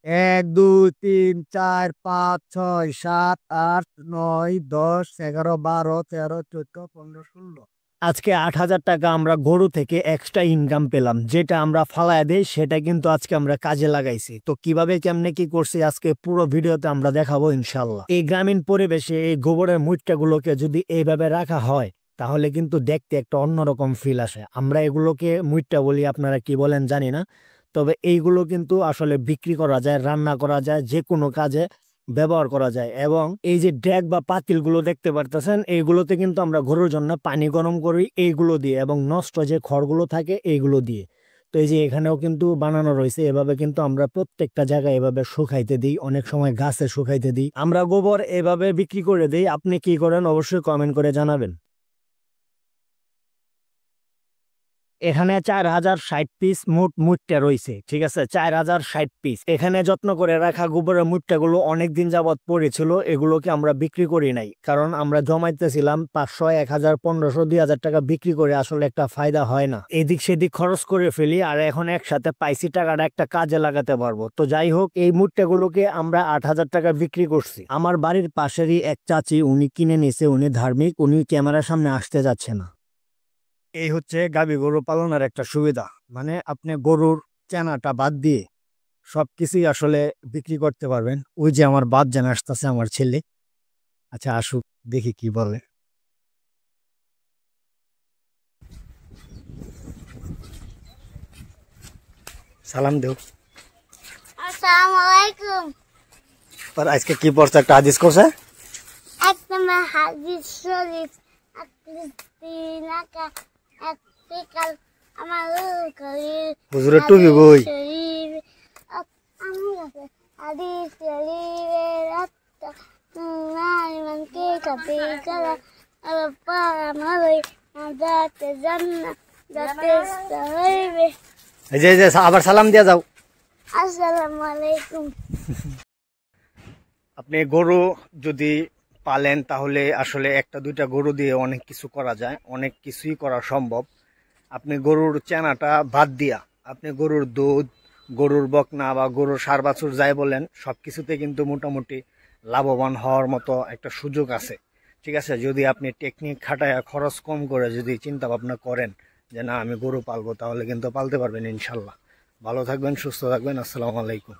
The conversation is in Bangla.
এক, দুই, তিন, চার, পাঁচ, ছয়, সাত, আট, নয়, 10, 11, 12, 13, 14, 15, 16। আজকে 8,000 টাকা আমরা গরু থেকে এক্সট্রা ইনকাম পেলাম, যেটা আমরা ফালায় দেই সেটা কিন্তু আজকে আমরা কাজে লাগাইছি। তো কিভাবে কেমনে কি করছি আজকে পুরো ভিডিওতে আমরা দেখাবো ইনশাল্লাহ। এই গ্রামীণ পরিবেশে এই গোবরের মুইট্টাগুলোকে যদি এইভাবে রাখা হয় তাহলে কিন্তু দেখতে একটা অন্যরকম ফিল আসে। আমরা এগুলোকে মুইট্টা বলি, আপনারা কি বলেন জানি না। তবে এইগুলো কিন্তু আসলে বিক্রি করা যায়, রান্না করা যায়, যে কোনো কাজে ব্যবহার করা যায়। এবং এই যে ড্যাগ বা পাতিলগুলো দেখতে পারতেছেন, এইগুলোতে কিন্তু আমরা গরুর জন্য পানি গরম করি এইগুলো দিয়ে, এবং নষ্ট যে খড়গুলো থাকে এইগুলো দিয়ে। তো এই যে এখানেও কিন্তু বানানো রয়েছে এভাবে, কিন্তু আমরা প্রত্যেকটা জায়গায় এভাবে শুকাইতে দিই, অনেক সময় গাছে শুকাইতে দিই। আমরা গোবর এভাবে বিক্রি করে দিই। আপনি কি করেন অবশ্যই কমেন্ট করে জানাবেন। এখানে 4,060 পিস মুটটা রয়েছে, ঠিক আছে, 4,060 পিস। এখানে যত্ন করে রাখা গোবরের মুট্টাগুলো অনেকদিন যাবৎ পড়েছিল, এগুলোকে আমরা বিক্রি করি নাই, কারণ আমরা জমাইতেছিলাম 500, 1,000, 1,500, 2,000 টাকা বিক্রি করে আসলে একটা ফায়দা হয় না, এদিক সেদিক খরচ করে ফেলি। আর এখন একসাথে পাইছি টাকাটা একটা কাজে লাগাতে পারবো। তো যাই হোক, এই মুট্টাগুলোকে আমরা 8,000 টাকা বিক্রি করছি। আমার বাড়ির পাশেরই এক চাচি, উনি কিনে নিছে, উনি ধার্মিক, উনি ক্যামেরার সামনে আসতে যাচ্ছে না। এই হচ্ছে গাভী গরু পালনের একটা সুবিধা, মানে আপনি গরুর চেনাটা বাদ দিয়ে সবকিছুই আসলে বিক্রি করতে পারবেন। ওই যে আমার বাদ জানা আসতেছে, আমার ছেলে। আচ্ছা আসুক, দেখি কি বলে। সালাম দেও। আসসালামু আলাইকুম। আর আজকে কি পড়ছে, একটা হাদিস করছে। একটা হাদিস শরীফ আকলিস্তিনাকা একটিকাল আমারুল করির হুজুরের টুপি কই? শরীফ আমি আছে হাদিস শরীফের আত্মা নাইমান কে কপি করা আল্লাহ আমারই আদাতে জান্নাত যাতে হইবে। এই যে আবার সালাম দিয়া যাও। আসসালামু আলাইকুম। আপনি গরু যদি পালেন তাহলে আসলে একটা দুইটা গরু দিয়ে অনেক কিছু করা যায়, অনেক কিছুই করা সম্ভব। আপনি গরুর চেনাটা বাদ দিয়া আপনি গরুর দুধ, গরুর বকনা বা গরুর সার বাছুর যাই বলেন, সবকিছুতে কিন্তু মোটামুটি লাভবান হওয়ার মতো একটা সুযোগ আছে। ঠিক আছে, যদি আপনি টেকনিক খাটায় খরচ কম করে যদি চিন্তা ভাবনা করেন যে না আমি গরু পালবো, তাহলে কিন্তু পালতে পারবেন ইনশাল্লাহ। ভালো থাকবেন, সুস্থ থাকবেন। আসসালামু আলাইকুম।